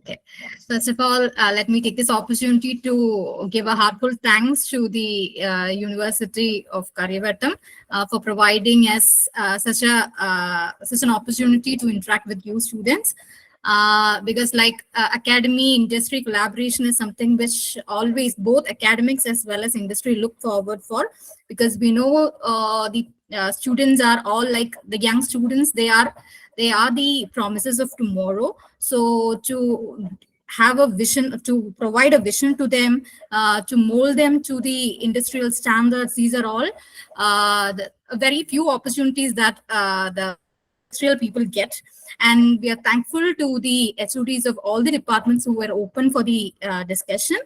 Okay. First of all, let me take this opportunity to give a heartfelt thanks to the University of Karyavattam for providing us such an opportunity to interact with you students. Because like academy industry collaboration is something which always both academics as well as industry look forward for, because we know the students are all like the young students, they are the promises of tomorrow. So to have a vision, to provide a vision to them, to mold them to the industrial standards, these are all very few opportunities that the industrial people get. And we are thankful to the HODs of all the departments who were open for the discussion.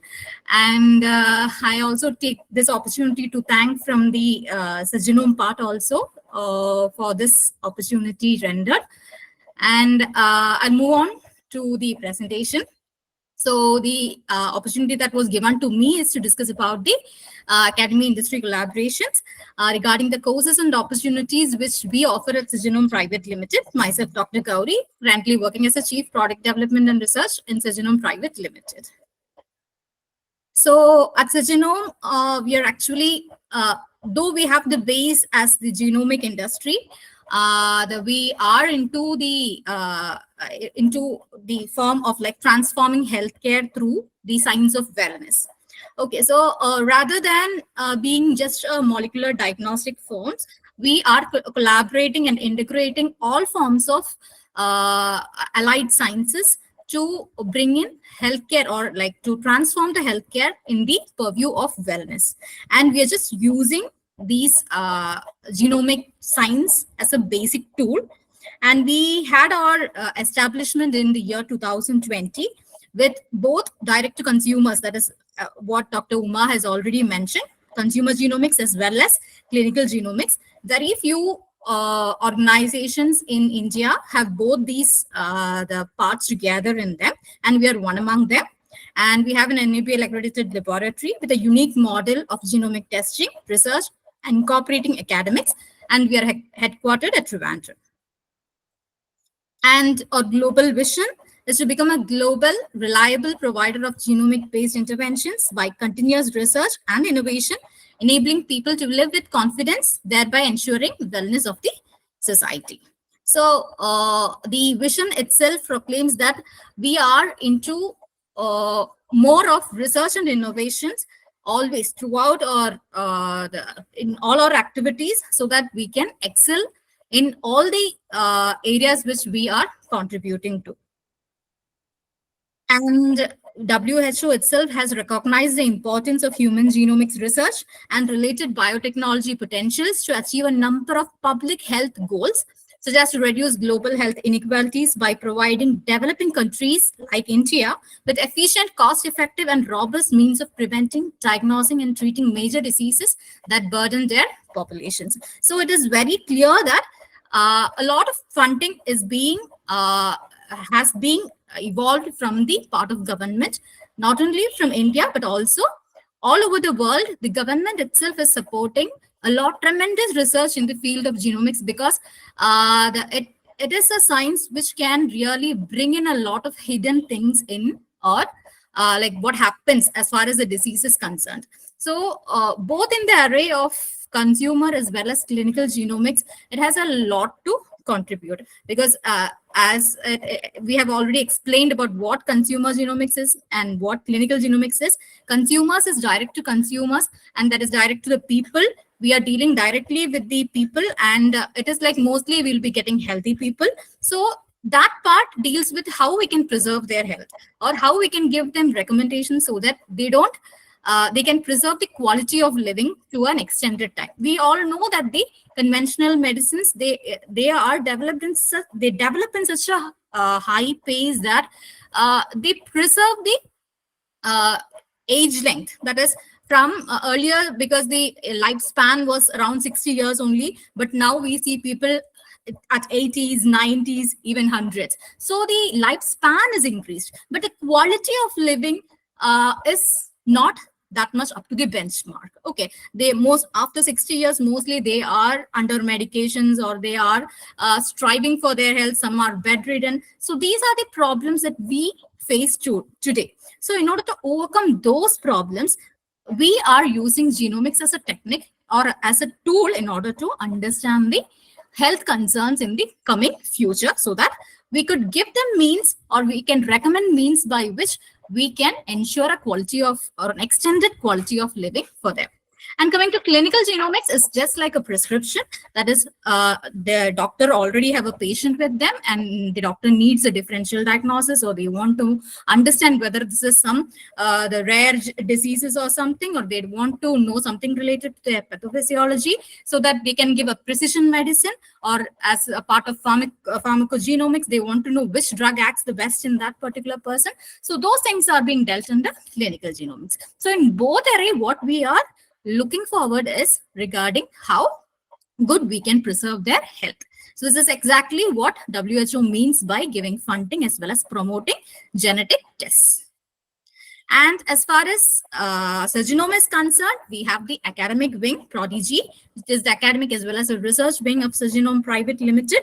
And I also take this opportunity to thank from the Sagenome part also for this opportunity rendered. And I'll move on to the presentation. So the opportunity that was given to me is to discuss about the academy industry collaborations regarding the courses and opportunities which we offer at Sagenome Private Limited. Myself, Dr. Gowri, currently working as a Chief Product Development and Research in Sagenome Private Limited. So at Sagenome, we are actually, though we have the base as the genomic industry, we are into the form of like transforming healthcare through the science of wellness. Okay, so rather than being just a molecular diagnostic firms, we are collaborating and integrating all forms of allied sciences to bring in healthcare, or like to transform the healthcare in the purview of wellness. And we are just using these genomic science as a basic tool. And we had our establishment in the year 2020 with both direct to consumers, that is what Dr. Uma has already mentioned, consumer genomics as well as clinical genomics. Very few organizations in India have both these the parts together in them, and we are one among them. And we have an NABL accredited laboratory with a unique model of genomic testing, research, and incorporating academics, and we are headquartered at Trivandrum. And our global vision is to become a global, reliable provider of genomic-based interventions by continuous research and innovation, enabling people to live with confidence, thereby ensuring the wellness of the society. So the vision itself proclaims that we are into more of research and innovations always throughout our in all our activities, so that we can excel in all the areas which we are contributing to. And WHO itself has recognized the importance of human genomics research and related biotechnology potentials to achieve a number of public health goals, such as to reduce global health inequalities by providing developing countries like India with efficient, cost-effective, and robust means of preventing, diagnosing, and treating major diseases that burden their populations. So it is very clear that a lot of funding is has been evolved from the part of government, not only from India, but also all over the world. The government itself is supporting a lot, tremendous research in the field of genomics, because it is a science which can really bring in a lot of hidden things in, or like what happens as far as the disease is concerned. So both in the array of consumer as well as clinical genomics, it has a lot to contribute, because as we have already explained about what consumer genomics is and what clinical genomics is. Consumers is direct to consumers, and that is direct to the people. We are dealing directly with the people, and it is like mostly we'll be getting healthy people. So that part deals with how we can preserve their health, or how we can give them recommendations so that they can preserve the quality of living to an extended time. We all know that the conventional medicines, they are developed in such a high pace that they preserve the age length. That is from earlier, because the lifespan was around 60 years only, but now we see people at 80s, 90s, even hundreds. So the lifespan is increased, but the quality of living is not that much up to the benchmark. Okay, they most after 60 years, mostly they are under medications or they are striving for their health. Some are bedridden. So these are the problems that we face today. So in order to overcome those problems, we are using genomics as a technique or as a tool in order to understand the health concerns in the coming future, so that we could give them means, or we can recommend means by which we can ensure a quality of or an extended quality of living for them. And coming to clinical genomics is just like a prescription. That is, the doctor already have a patient with them, and the doctor needs a differential diagnosis, or they want to understand whether this is some the rare diseases or something, or they want to know something related to their pathophysiology, so that they can give a precision medicine, or as a part of pharmacogenomics, they want to know which drug acts the best in that particular person. So those things are being dealt under clinical genomics. So in both area, what we are looking forward is regarding how good we can preserve their health. So this is exactly what WHO means by giving funding as well as promoting genetic tests. And as far as Sagenome is concerned, we have the academic wing, Prodigy, which is the academic as well as the research wing of Sagenome Private Limited.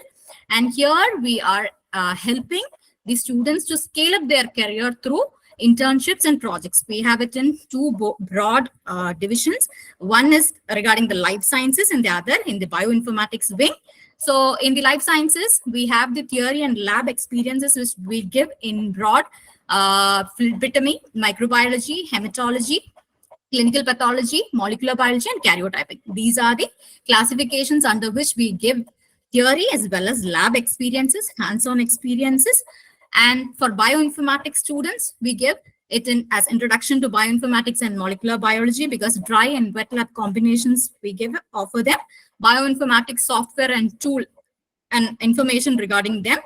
And here we are helping the students to scale up their career through internships and projects. We have it in two broad divisions. One is regarding the life sciences and the other in the bioinformatics wing. So in the life sciences, we have the theory and lab experiences which we give in broad phlebotomy, microbiology, hematology, clinical pathology, molecular biology, and karyotyping. These are the classifications under which we give theory as well as lab experiences, hands-on experiences. And for bioinformatics students, we give it in as introduction to bioinformatics and molecular biology, because dry and wet lab combinations we offer them bioinformatics software and tool and information regarding them,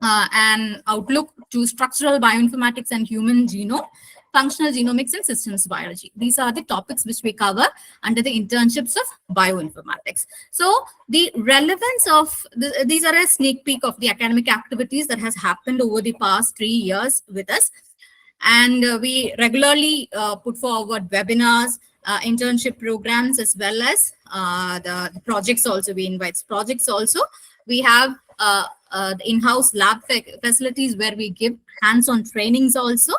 and outlook to structural bioinformatics and human genome, functional genomics, and systems biology. These are the topics which we cover under the internships of bioinformatics. So the relevance of these are a sneak peek of the academic activities that has happened over the past 3 years with us. And we regularly put forward webinars, internship programs, as well as the projects also. We invite projects also. We have the in-house lab facilities where we give hands-on trainings also.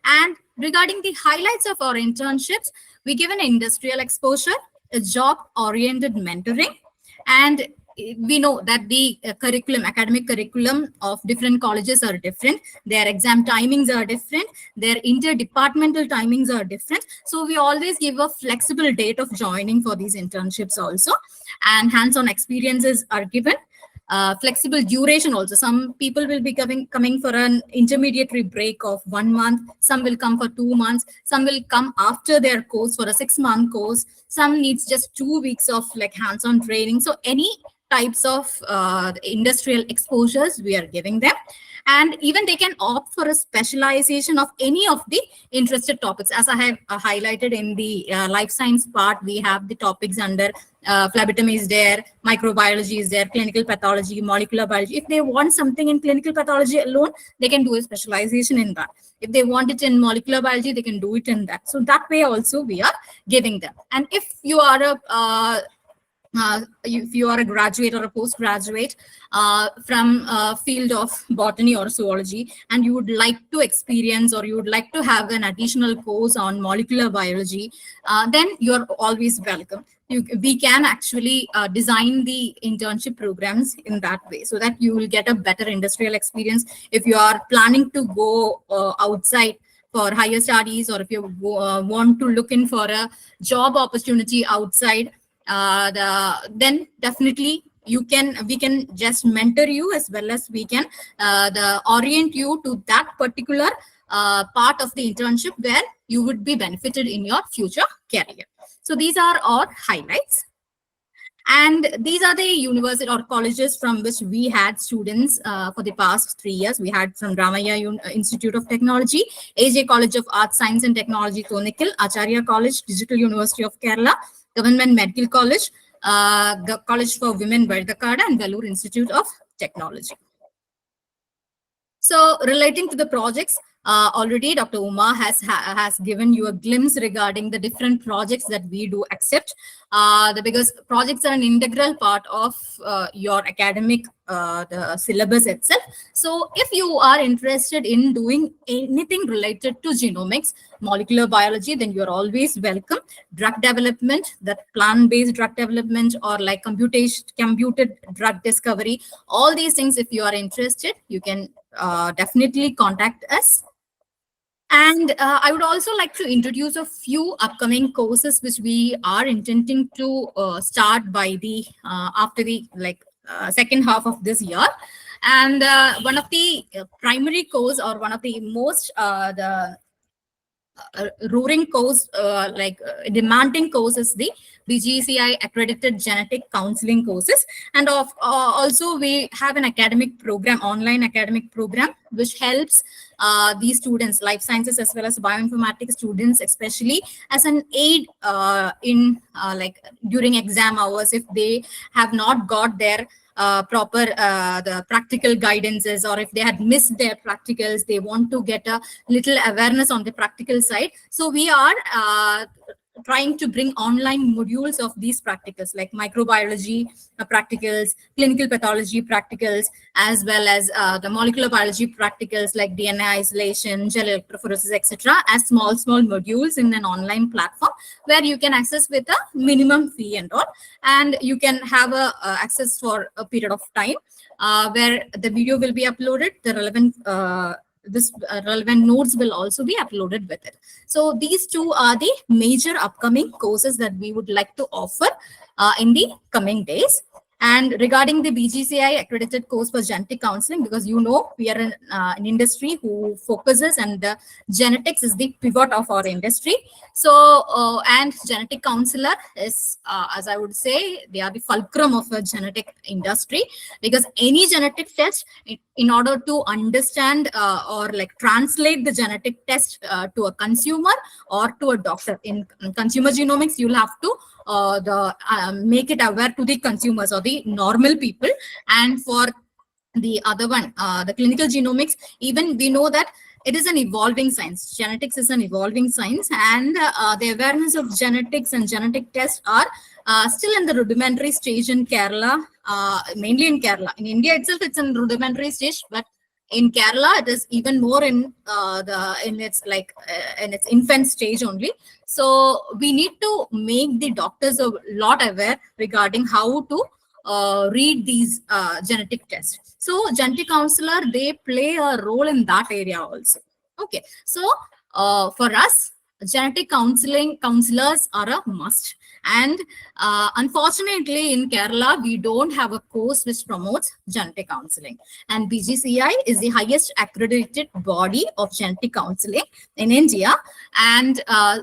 And regarding the highlights of our internships, we give an industrial exposure, a job-oriented mentoring, and we know that the academic curriculum of different colleges are different. Their exam timings are different. Their interdepartmental timings are different. So we always give a flexible date of joining for these internships also. And hands-on experiences are given. Flexible duration also. Some people will be coming for an intermediary break of 1 month. Some will come for 2 months. Some will come after their course for a 6-month course. Some needs just 2 weeks of like hands-on training. So any types of industrial exposures we are giving them. And even they can opt for a specialization of any of the interested topics. As I have highlighted in the life science part, we have the topics under phlebotomy is there, microbiology is there, clinical pathology, molecular biology. If they want something in clinical pathology alone, they can do a specialization in that. If they want it in molecular biology, they can do it in that. So that way also we are giving them. And if you are a graduate or a postgraduate from field of botany or zoology, and you would like to experience or you would like to have an additional course on molecular biology, then you're always welcome. We can actually design the internship programs in that way, so that you will get a better industrial experience. If you are planning to go outside for higher studies, or if you want to look in for a job opportunity outside, then definitely we can just mentor you, as well as we can orient you to that particular part of the internship where you would be benefited in your future career. So these are our highlights. And these are the university or colleges from which we had students for the past 3 years. We had from Ramaya Institute of Technology, AJ College of Arts, Science and Technology, Thonikil, Acharya College, Digital University of Kerala, Government Medical College, College for Women, Verdakada, and Vellore Institute of Technology. So relating to the projects, Already Dr. Uma has given you a glimpse regarding the different projects that we do accept, because projects are an integral part of your academic the syllabus itself. So if you are interested in doing anything related to genomics, molecular biology, then you're always welcome. Drug development, that plant-based drug development, or like computed drug discovery, all these things, if you are interested, you can definitely contact us. And I would also like to introduce a few upcoming courses which we are intending to start by the after the second half of this year. And one of the primary course, or one of the most the roaring course, demanding course, is the BGCI accredited genetic counseling courses. And also we have an academic program, online academic program, which helps these students, life sciences as well as bioinformatics students, especially as an aid in during exam hours, if they have not got their proper the practical guidances, or if they had missed their practicals, they want to get a little awareness on the practical side. So we are trying to bring online modules of these practicals, like microbiology practicals, clinical pathology practicals, as well as the molecular biology practicals like DNA isolation, gel electrophoresis, etc., as small modules in an online platform where you can access with a minimum fee and all, and you can have a access for a period of time where the video will be uploaded, the relevant relevant notes will also be uploaded with it. So these two are the major upcoming courses that we would like to offer in the coming days. And regarding the BGCI accredited course for genetic counseling, because we are an industry who focuses, and the genetics is the pivot of our industry. So and genetic counselor is, as I would say, they are the fulcrum of a genetic industry, because any genetic test, in order to understand or translate the genetic test to a consumer or to a doctor, in consumer genomics, you'll have to make it aware to the consumers or the normal people. And for the other one, the clinical genomics, even we know that it is an evolving science. Genetics is an evolving science, and the awareness of genetics and genetic tests are still in the rudimentary stage in Kerala, mainly in Kerala. In India itself, it's in rudimentary stage, but in Kerala, it is even more in its infant stage only. So we need to make the doctors a lot aware regarding how to read these genetic tests. So genetic counselor, they play a role in that area also. Okay, so for us, genetic counselors are a must. And unfortunately, in Kerala, we don't have a course which promotes genetic counseling. And BGCI is the highest accredited body of genetic counseling in India. And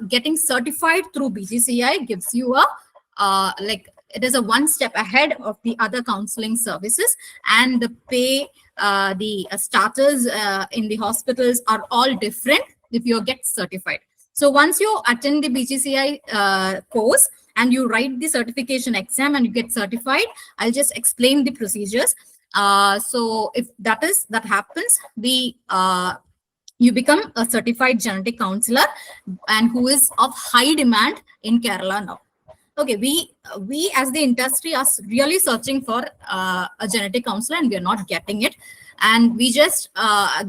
getting certified through BGCI gives you a it is a one step ahead of the other counseling services, and the pay, the starters in the hospitals are all different if you get certified. So once you attend the BGCI course and you write the certification exam and you get certified, I'll just explain the procedures. So if that happens, you become a certified genetic counselor, and who is of high demand in Kerala now. Okay, we as the industry are really searching for a genetic counselor, and we are not getting it. And we just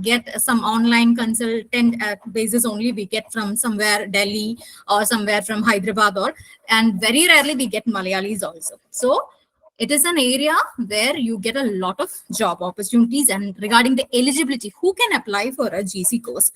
get some online consultant basis only. We get from somewhere Delhi or somewhere from Hyderabad, and very rarely we get Malayalis also. So it is an area where you get a lot of job opportunities. And regarding the eligibility, who can apply for a GC course?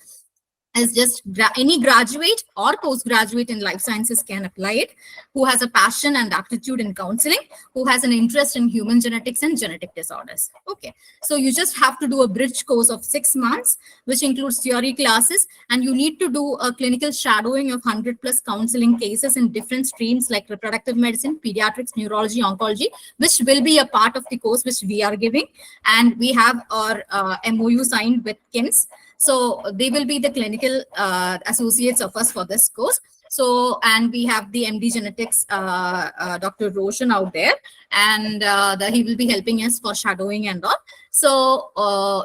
As just any graduate or postgraduate in life sciences can apply it, who has a passion and aptitude in counseling, who has an interest in human genetics and genetic disorders. Okay, so you just have to do a bridge course of 6 months, which includes theory classes, and you need to do a clinical shadowing of 100+ counseling cases in different streams like reproductive medicine, pediatrics, neurology, oncology, which will be a part of the course which we are giving. And we have our MOU signed with KIMS. So they will be the clinical associates of us for this course. So, and we have the MD genetics, Dr. Roshan out there, and he will be helping us for shadowing and all. So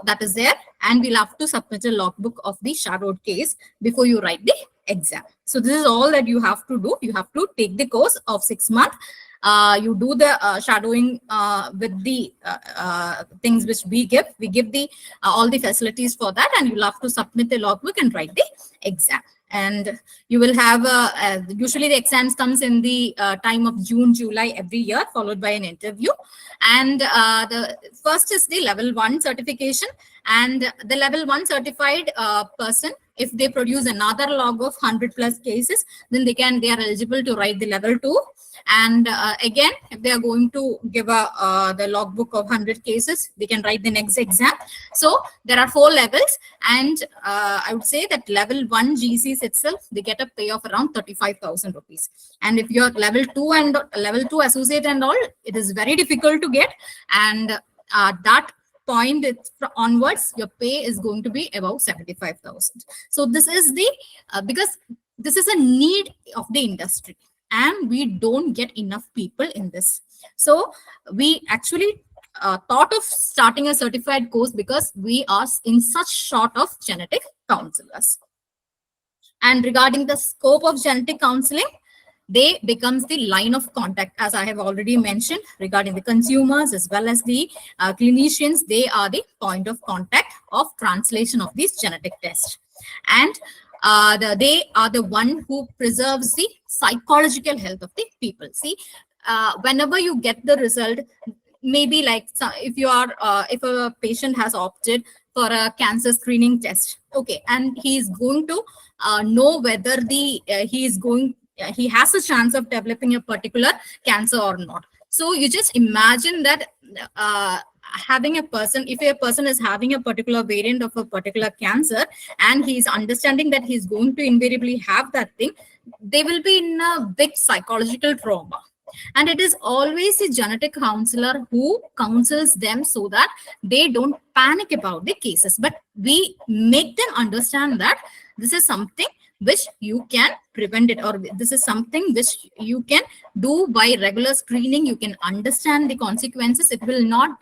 that is there. and we'll have to submit a logbook of the shadowed case before you write the exam. So this is all that you have to do. You have to take the course of 6 months. You do the shadowing with the things which we give. We give the all the facilities for that, and you'll have to submit the logbook and write the exam. And you will have usually the exams comes in the time of June, July every year, followed by an interview. And the first is the level 1 certification, and the level 1 certified person, if they produce another log of 100+ cases, then they are eligible to write the level 2. And again, if they are going to give the logbook of 100 cases, they can write the next exam. So there are 4 levels, and I would say that level 1 GCs itself, they get a pay of around 35,000 rupees. And if you're level 2 and level 2 associate and all, it is very difficult to get. And that point onwards, your pay is going to be about 75,000. So this is the because this is a need of the industry, and we don't get enough people in this. So we actually thought of starting a certified course because we are in such short of genetic counselors. And regarding the scope of genetic counseling, they becomes the line of contact, as I have already mentioned, regarding the consumers as well as the clinicians. They are the point of contact of translation of these genetic tests. And they are the one who preserves the psychological health of the people. See, whenever you get the result, maybe like if you are if a patient has opted for a cancer screening test, okay, and he is going to know whether the he has a chance of developing a particular cancer or not. So you just imagine that having a person, if a person is having a particular variant of a particular cancer and he is understanding that he's going to invariably have that thing, they will be in a big psychological trauma. And it is always the genetic counselor who counsels them so that they don't panic about the cases. But we make them understand that this is something which you can prevent it, or this is something which you can do by regular screening. You can understand the consequences. It will not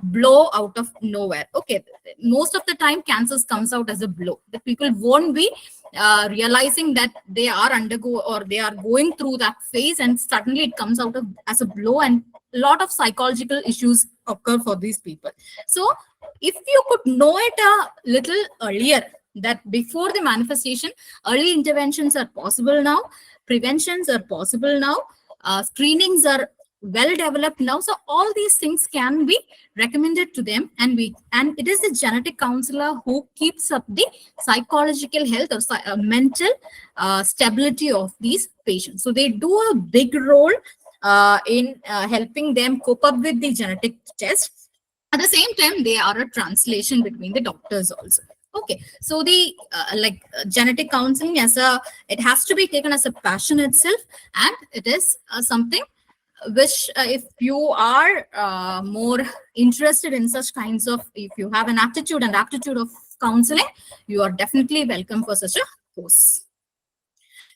blow out of nowhere. Okay, most of the time cancers comes out as a blow. The people won't be realizing that they are they are going through that phase, and suddenly it comes out as a blow, and a lot of psychological issues occur for these people. So if you could know it a little earlier, that before the manifestation, early interventions are possible now, preventions are possible now, screenings are well developed now. So all these things can be recommended to them, and it is the genetic counselor who keeps up the psychological health or mental stability of these patients. So they do a big role in helping them cope up with the genetic test. At the same time, they are a translation between the doctors also. Okay, so the genetic counseling it has to be taken as a passion itself, and it is something which if you are more interested in such kinds of, if you have an aptitude of counseling, you are definitely welcome for such a course.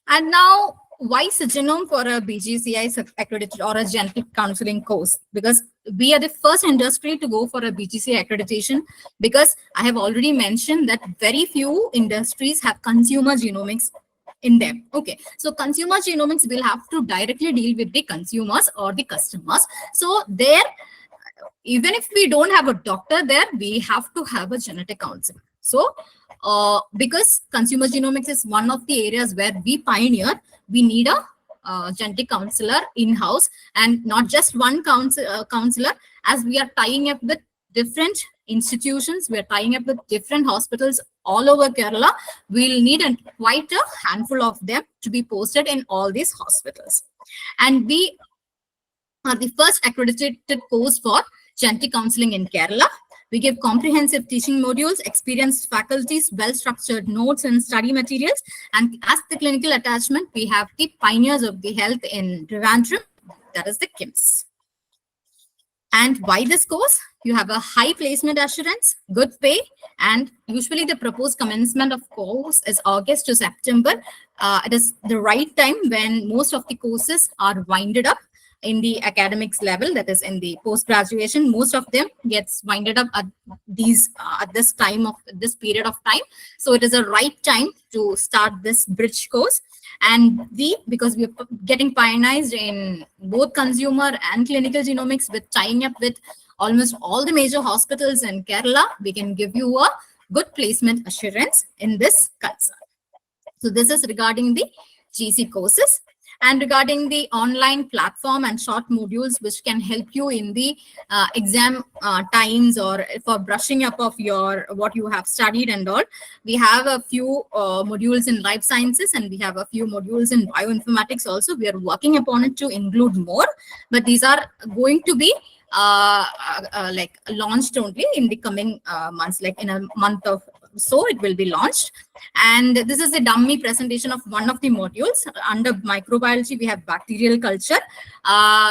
And now, why Sagenome for a BGCI accredited or a genetic counseling course? Because we are the first industry to go for a BGCI accreditation, because I have already mentioned that very few industries have consumer genomics in them. Okay, so consumer genomics will have to directly deal with the consumers or the customers. So there, even if we don't have a doctor there, we have to have a genetic counselor. So because consumer genomics is one of the areas where we pioneer, we need a genetic counselor in-house, and not just one counselor. As we are tying up with different institutions, we are tying up with different hospitals all over Kerala, we'll need quite a handful of them to be posted in all these hospitals. And we are the first accredited course for genetic counseling in Kerala. We give comprehensive teaching modules, experienced faculties, well-structured notes and study materials. And as the clinical attachment, we have the pioneers of the health in Trivandrum, that is the KIMS. And why this course? You have a high placement assurance, good pay, and usually the proposed commencement of course is August to September. It is the right time when most of the courses are winded up. in the academics level, that is in the post graduation, most of them gets winded up at this time of this period of time. So it is a right time to start this bridge course. And because we are getting pioneered in both consumer and clinical genomics, with tying up with almost all the major hospitals in Kerala, we can give you a good placement assurance in this concern. So this is regarding the GC courses. And regarding the online platform and short modules, which can help you in the exam times or for brushing up of your what you have studied and all, we have a few modules in life sciences, and we have a few modules in bioinformatics also. We are working upon it to include more, but these are going to be like launched only in the coming months, like in a month of so it will be launched. And this is a dummy presentation of one of the modules. Under microbiology, we have bacterial culture.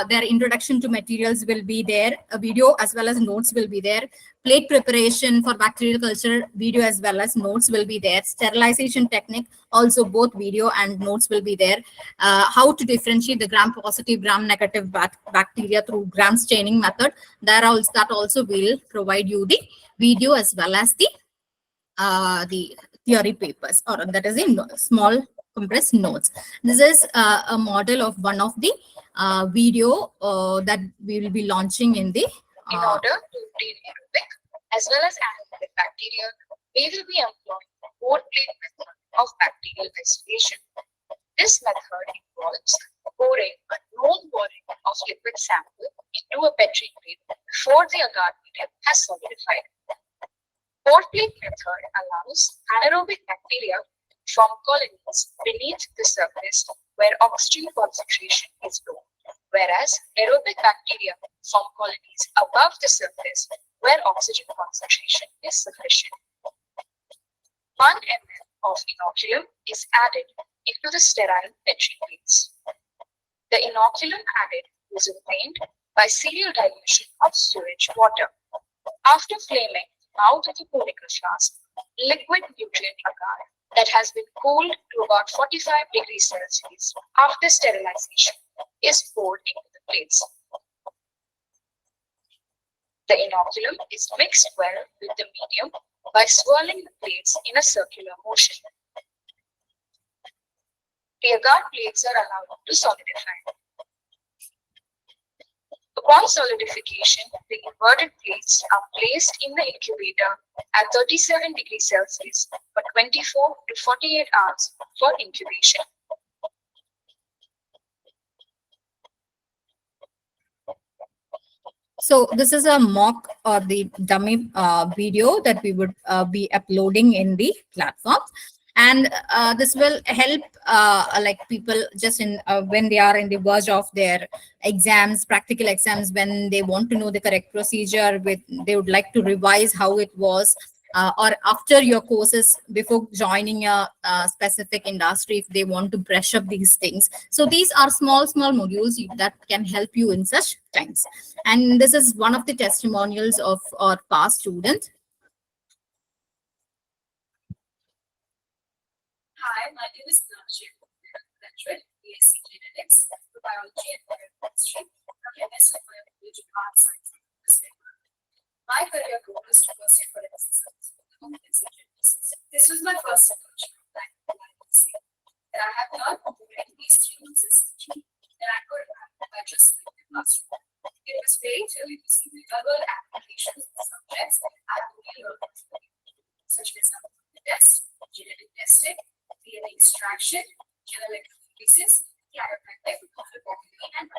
Their introduction to materials will be there. A video as well as notes will be there. Plate preparation for bacterial culture, video as well as notes will be there. Sterilization technique, also both video and notes will be there. How to differentiate the gram-positive, gram-negative bacteria through gram staining method. That also will provide you the video as well as the theory papers, or that is in small compressed notes. This is a model of one of the video that we will be launching in the in order to obtain aerobic as well as anaerobic bacteria, we will be employing the plate method of bacterial isolation. This method involves pouring a known volume of liquid sample into a Petri plate before the agar medium has solidified. Plate method allows anaerobic bacteria to form colonies beneath the surface where oxygen concentration is low, whereas aerobic bacteria form colonies above the surface where oxygen concentration is sufficient. 1 ml of inoculum is added into the sterile Petri plates. The inoculum added is obtained by serial dilution of sewage water. After flaming out of the conical flask, liquid nutrient agar that has been cooled to about 45 degrees Celsius after sterilization is poured into the plates. The inoculum is mixed well with the medium by swirling the plates in a circular motion. The agar plates are allowed to solidify. Upon solidification, the inverted plates are placed in the incubator at 37 degrees Celsius for 24 to 48 hours for incubation. So this is a mock or the dummy video that we would be uploading in the platform. And this will help like people just in when they are in the verge of their exams, practical exams, when they want to know the correct procedure, they would like to revise how it was, or after your courses, before joining a specific industry, if they want to brush up these things. So these are small modules that can help you in such times. And this is one of the testimonials of our past students. Hi, my name is Najib, graduate BSc Genetics, Biology and Biochemistry from MS of Biology, Art Science and Physics. My career goal is to pursue forensic science with genetics. This was my first internship at IIT, and I have learned more in these 3 months essentially than I could have by just sitting in classroom. It was very thrilling to see the real-world applications of subjects I only learned from, such as the test, genetic testing, DNA extraction, genetic electrophoresis, chiropractic, and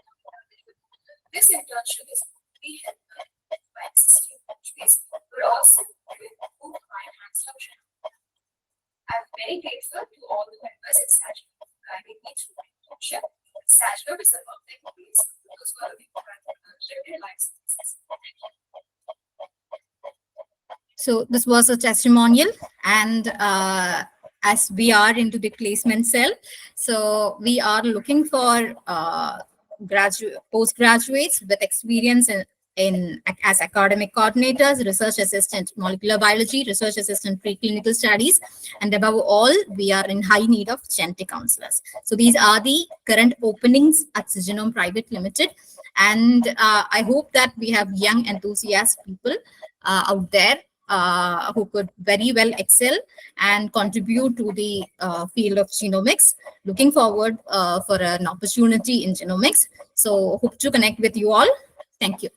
this internship is only helped by existing countries, but also with whom client hands function. I'm very grateful to all the members at Sagenome for guiding me through my internship. Sagenome is a public place because we're looking for limited licenses. So this was a testimonial, and as we are into the placement cell, so we are looking for postgraduates with experience as academic coordinators, research assistant molecular biology, research assistant preclinical studies, and above all, we are in high need of genetic counselors. So these are the current openings at Sagenome Private Limited. And I hope that we have young enthusiastic people out there who could very well excel and contribute to the field of genomics. Looking forward for an opportunity in genomics. So hope to connect with you all. Thank you.